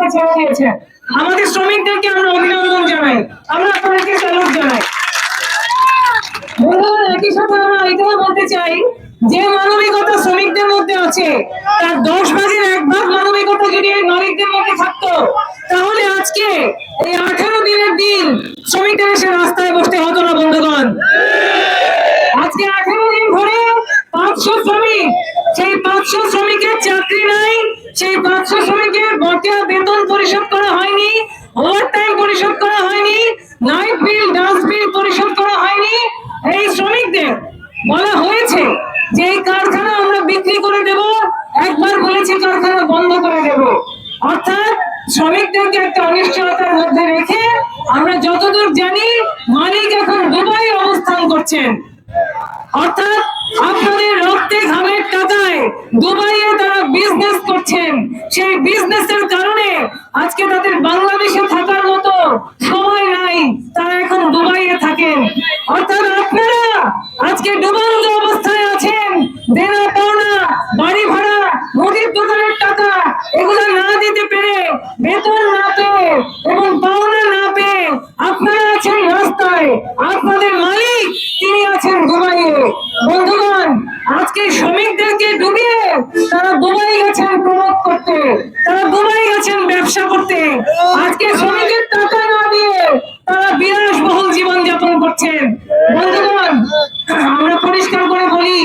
রাস্তা ছেড়ে দিয়েছে। আমাদের শ্রমিকদেরকে আমরা অভিনন্দন জানাই, আমরা আপনাদেরকে স্যালুট জানাই। বন্ধুরা, একই সাথে আমরা এটাও বলতে চাই যে মানবিকতা শ্রমিকদের মধ্যে আছে, তার 10 ভাগের 1 ভাগ মানবিকতা যদি এই মালিকদের মধ্যে থাকতো, তাহলে আজকে এই 18 দিনের দিন শ্রমিকদের এসে রাস্তায় বসতে হতো না। বন্ধুগণ, আজকে 18 দিন ধরে 500 শ্রমিক, সেই 500 শ্রমিকের চাকরি নাই, সেই 500 শ্রমিকের বকেয়া বেতন পরিশোধ করা হয়নি, ওভারটাইম পরিশোধ করা হয়নি, নাইট বিল, ডান্স বিল পরিশোধ করা হয়নি। এই শ্রমিকদের বলা হয়েছে যে এই কারখানা আমরা বিক্রি করে দেব, একবার বলেছে কারখানা বন্ধ করে দেব। অর্থাৎ শ্রমিকদেরকে একটা অনিশ্চয়তার মধ্যে রেখে আমরা যতদূর জানি মালিক এখন দুবাই অবস্থান করছেন। অর্থাৎ আপনাদের রক্তে ঘামের টাকায় দুবাইয়ে তারা বিজনেস করছেন। সেই বিজনেসের কারণে আজকে তাদের বাংলাদেশে থাকার মতো সময় নাই, তারা এখন দুবাইয়ে থাকেন। অর্থাৎ আপনারা আজকে ডুবান্ত অবস্থায় আছেন, দেনা পাওনা, বাড়ি ভাড়া, মুদির দোকানের টাকা এগুলো না দিতে পেরে, বেতন না পেয়ে এবং পাওনা না পেয়ে আপনারা আছেন রাস্তায়। আপনাদের মালিক তিনি আছেন দুবাইয়ে। বন্ধুগণ, আজকে শ্রমিকদেরকে ডুবিয়ে তারা দুবাই গেছেন প্রমোট করতে, তারা দুবাই গেছেন ব্যবসা করতে। আজকে শ্রমিকের টাকা না দিয়ে তারা বিলাসবহুল জীবন যাপন করছেন। বন্ধুগণ, আমরা পরিষ্কার করে বলি,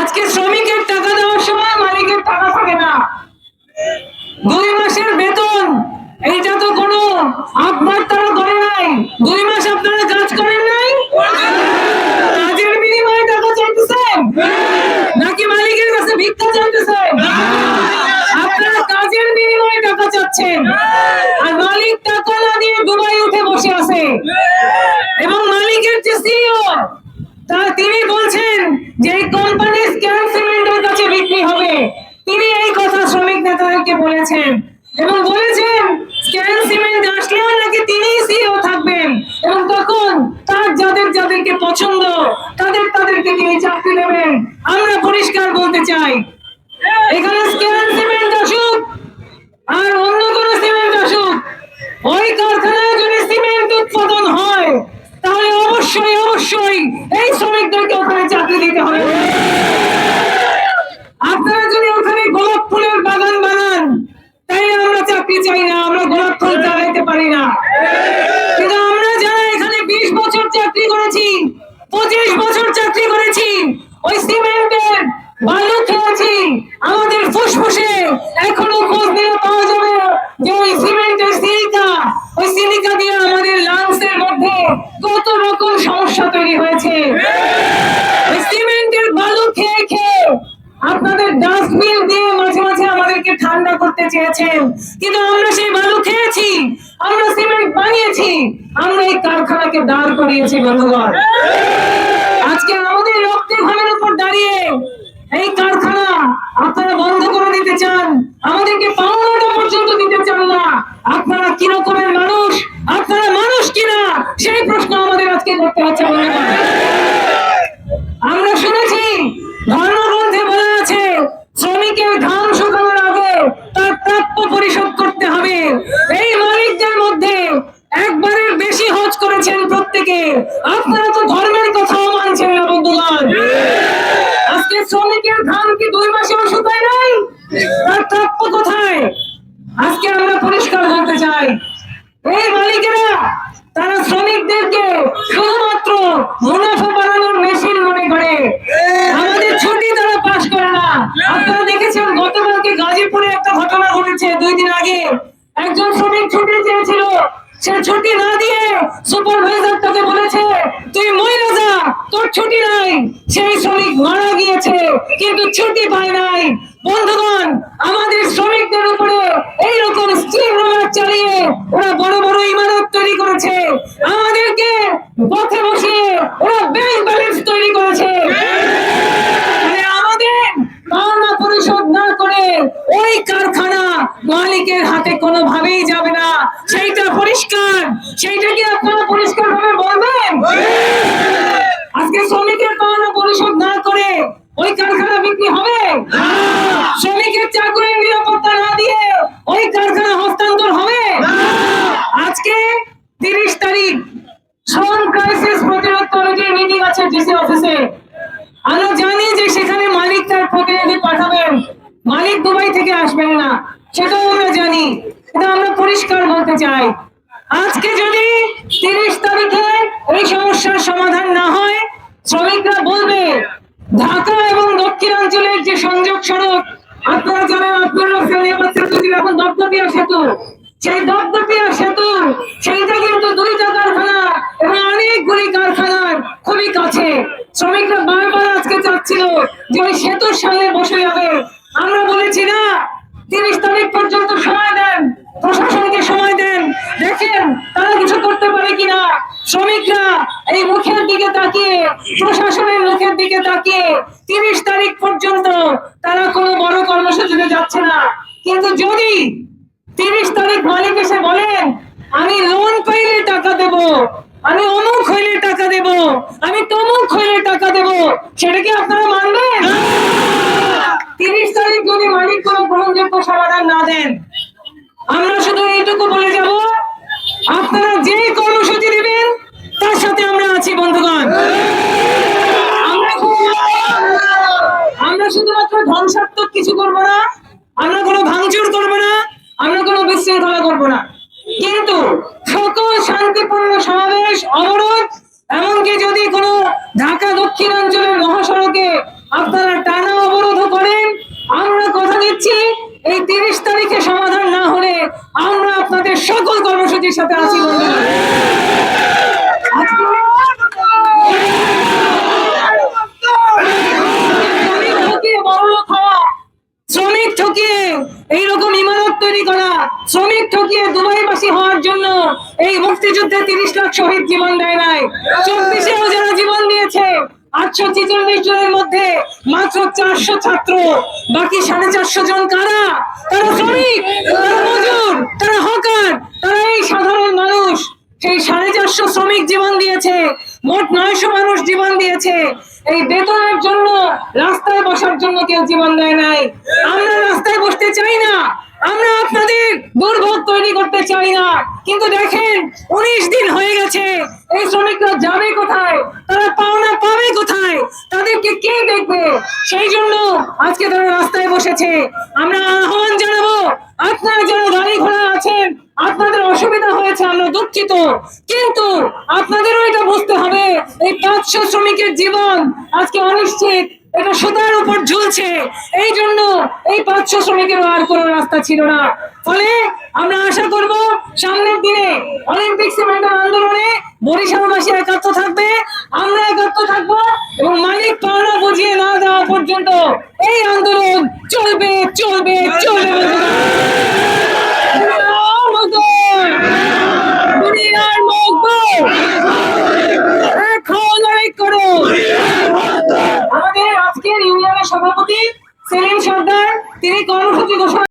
আজকে শ্রমিকের টাকা দেওয়ার সময় মালিকের টাকা থাকে না। 2 মাসের বেতন, এইটা তো কোনো আপনার তারা করে নাই। 2 মাস আপনারা কাজ করেন নাই, কাজের বিনিময়ে টাকা চাইতেছেন নাকি মালিকের কাছে ভিক্ষা চাইতেছেন? আপনারা কাজের বিনিময়ে টাকা চাচ্ছেন, আর মালিক টাকা না দিয়ে দুবাই উঠে বসে আছে। এবং মালিকের যে সিইও তিনি বলছেন যে এই কোম্পানি স্ক্যান সিমেন্টের কাছে বিক্রি হবে। তিনি এই কথা শ্রমিক নেতাদেরকে বলেছেন এবং বলেছেন স্ক্যান সিমেন্ট আসলেও নাকি তিনিই সিইও থাকবেন এবং তখন তার যাদেরকে পছন্দ তাদেরকে তিনি চাকরি দেবেন। আমরা পরিষ্কার বলতে চাই, এখানে স্ক্যান সিমেন্ট আসুক আর অন্য কোন সিমেন্ট আসুক, ওই কারখানায় যদি সিমেন্ট উৎপাদন হয় তাহলে অবশ্যই এই শ্রমিকদেরকে ওখানে চাকরি দিতে হবে। আপনারা যদি ওখানে গোলাপ ফুলের বাগান বানান তাইলে আমরা চাকরি চাই না, আমরা গোলাপ ফুল চালাইতে পারি না। কিন্তু আমরা যারা এখানে 20 বছর চাকরি করেছি, 25 বছর চাকরি করেছি, ওই সিমেন্টের বালু খেয়েছি, আমাদের ফুসফুসে এখনো খোঁজ নিয়ে পাওয়া যাবে যে ওই সিমেন্টের সিলিকা দিয়ে আমাদের লাংসের মধ্যে কত রকম সমস্যা তৈরি হয়েছে। ওই সিমেন্টের বালু খেয়ে খেয়ে আপনাদের ডাস্টবিন দিয়ে মাঝে মাঝে আমাদেরকে ঠান্ডা করতে চেয়েছেন, কিন্তু আমরা সেই বালু খেয়েছি, আমরা সিমেন্ট বানিয়েছি, আমরা এই কারখানাকে দাঁড় করিয়েছি। বন্ধুগণ, আজকে আমাদের রক্তে ঘামের উপর দাঁড়িয়ে এই কারখানা আপনারা বন্ধ করে দিতে চান, আমাদেরকে পাওনাটা পর্যন্ত দিতে চান না। আপনারা কি রকমের মানুষ, আপনারা মানুষ কিনা সেই প্রশ্ন আমাদের আজকে করতে হচ্ছে। আমরা শুনেছি ধর্মগ্রন্থে বলা আছে শ্রমিকের ঘাম শুকানোর আগে তার প্রাপ্য পরিশোধ করতে হবে। এই মালিকদের মধ্যে একবারের বেশি হজ করেছেন প্রত্যেকে, আপনারা তো ধর্মের কথাও মানছেন না। বন্ধুগণ, আজকে শ্রমিকের ঘাম কি 2 মাসেও শুকায় নাই? তার প্রাপ্য কোথায়? আজকে আমরা পরিষ্কার বলতে চাই, এই মালিকেরা তারা শ্রমিকদেরকে শুধুমাত্র মুনাফা বাড়ানোর মেশিন মনে করে। আমাদের ছুটি তারা পাস করে না। আপনারা দেখেছেন গতকালকে গাজীপুরে একটা ঘটনা ঘটেছে, 2 দিন আগে একজন শ্রমিক ছুটি চেয়েছিল, সে ছুটি না দিয়ে সুপারভাইজার তাকে বলেছে তুই মইরা যা, তোর ছুটি নাই। সেই শ্রমিক মারা গিয়েছে কিন্তু ছুটি পায় নাই। বন্ধুগণ, আমাদের শ্রমিকদের উপরে এইরকম স্টিম রোলার চালিয়ে ওরা বড় বড় ইমারত তৈরি করেছে, আমাদেরকে পথে বসিয়ে ওরা ব্যাংক ব্যালেন্স তৈরি করেছে। আমাদের পাওনা পরিশোধ না করে ওই কারখানা মালিকের হাতে কোনোভাবেই যাবে না, সেইটা পরিষ্কার। সেইটা কি আপনারা পরিষ্কার ভাবে বলবেন? আজকে শ্রমিকের পাওনা পরিশোধ না করে ওই কারখানা বিক্রি হবে? শ্রমিকের চাকরির নিরাপত্তা না দিয়ে ওই মালিক দুবাই থেকে আসবেন না, সেটাও আমরা জানি। এটা আমরা পরিষ্কার বলতে চাই। আজকে যদি 30 তারিখে এই সমস্যার সমাধান না হয়, শ্রমিকরা বলবে ঢাকা এবং দক্ষিণাঞ্চলের যে সংযোগ সড়ক, আপনারা জানেন, আপনারা এখন দপদপিয়া সেতু, সেই দপদপিয়া সেতু সেইটা কিন্তু 2টা কারখানা এবং অনেকগুলি কারখানার খুবই কাছে। শ্রমিকরা বারবার আজকে চাচ্ছিল যে ওই সেতুর সামনে বসে যাবে। আমরা বলেছি না, 30 তারিখ পর্যন্ত সময় দেন, প্রশাসনকে সময় দেন, দেখেন তারা কিছু করতে পারে কিনা। শ্রমিকরা এই মুখের দিকে তাকিয়ে, প্রশাসনের মুখের দিকে তাকিয়ে 30 তারিখ পর্যন্ত তারা কোনো বড় কর্মসূচিতে যাচ্ছে না। কিন্তু যদি 30 তারিখ মালিক এসে বলেন আমি লোন পাইলে টাকা দেব, আমি অমুক হইলে টাকা দেব, আমি তমুক হইলে টাকা দেব, সেটা কি আপনারা মানবেন? 30 তারিখ যদি মালিক কোনো গ্রহণযোগ্য সমাধান না দেন, আমরা শুধু এইটুকু বলে যাব, আপনারা যে কর্মসূচি দিবেন তার সাথে আমরা আছি বন্ধুগণ। আমরা শুধুমাত্র ধ্বংসাত্মক কিছু করব না, আমরা কোনো ভাঙচুর করব না, আমরা কোনো বিশৃঙ্খলা করব না, কিন্তু সকল শান্তিপূর্ণ সমাবেশ, অবরোধ, এমনকি যদি কোনো ঢাকা দক্ষিণাঞ্চলের মহাসড়কে আপনারা টানা অবরোধ করেন, আমরা কথা দিচ্ছি এই 30 তারিখে সমাধান না হলে আমরা আপনাদের সকল কর্মসূচির সাথে আছি বন্ধুরা। শ্রমিক ঠকিয়ে এইরকম ইমারত তৈরি করা, শ্রমিক ঠকিয়ে দুবাইবাসী হওয়ার জন্য এই মুক্তিযুদ্ধে 30 লাখ শহীদ জীবন দেয় নাই। 24-এও যারা জীবন দিয়েছে, 846 জনের মধ্যে মাত্র 400 ছাত্র, বাকি 450 জন কারা? তারা শ্রমিক, তারা মজুর, তারা হকার, তারা এই সাধারণ মানুষ। সেই 450 শ্রমিক জীবন দিয়েছে, মোট 900 মানুষ জীবন দিয়েছে। এই বেতনের জন্য, রাস্তায় বসার জন্য কেউ জীবন দেয় নাই। আমরা রাস্তায় বসতে চাই না, আমরা আপনাদের দুর্ভোগ তৈরি করতে চাই না, কিন্তু দেখেন 19 দিন হয়ে গেছে, এই শ্রমিকরা যাবে কোথায়? তারা পাওনা পাবে কোথায়? তাদেরকে কে দেখবে? সেই জন্য আজকে তারা রাস্তায় বসেছে। আমরা আহ্বান জানাবো, আপনারা যারা গাড়ি ঘোড়া আছেন, আপনাদের অসুবিধা হয়েছে, আমরা দুঃখিত, কিন্তু আপনাদেরও এটা বুঝতে হবে এই 500 শ্রমিকের জীবন আজকে অনিশ্চিত, এটা সুতার উপর ঝুলছে। এই জন্য এই 500 শ্রমিকের আর কোনো রাস্তা ছিল না। ফলে আমরা আশা করব সামনের দিনে অলিম্পিক সিমেন্টের আন্দোলনে বরিশালবাসী একাত্ম থাকবে, আমরা একাত্ম থাকবো, এবং মালিক পাওনা বুঝিয়ে না দেওয়া পর্যন্ত এই আন্দোলন চলবে চলবে চলবে। আমাদের আজকের ইউনিয়নের সভাপতি সেলিম সর্দার, তিনি কর্মসূচি ঘোষণা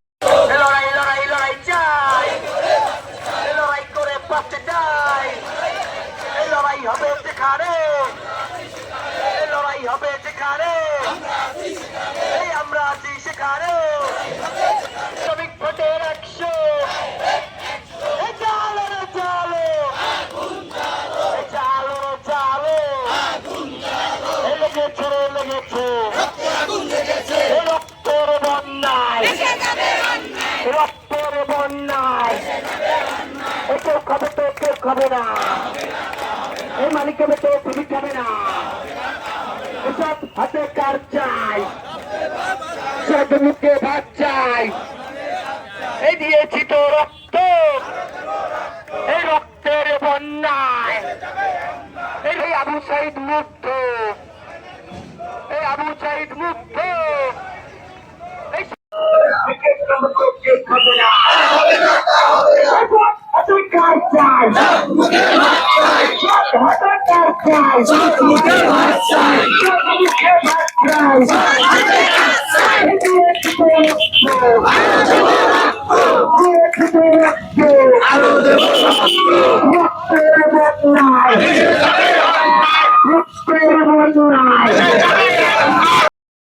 আমরা আছি সেখানে, শ্রমিক ভোটের 100 রক্তের বন্যায়, রক্তের বন্যায় কেউ খাবে তো কেউ খাবে না, এই মালিক খাবে তো তুমি খাবে না। এসব হাতে কার চাই, সব মুখে ভাত চাই, এই দিয়েছি তো রক্ত, এই রক্তের বন্যায় এই আবু সাইদ মুগ্ধ, এই আবু সাইদ মুগ্ধ,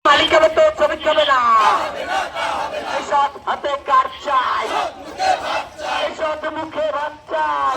মালিকের তো শ্রমিক হবে না, এসব হাতে কার চাই, এসব মুখে ভাত চাই।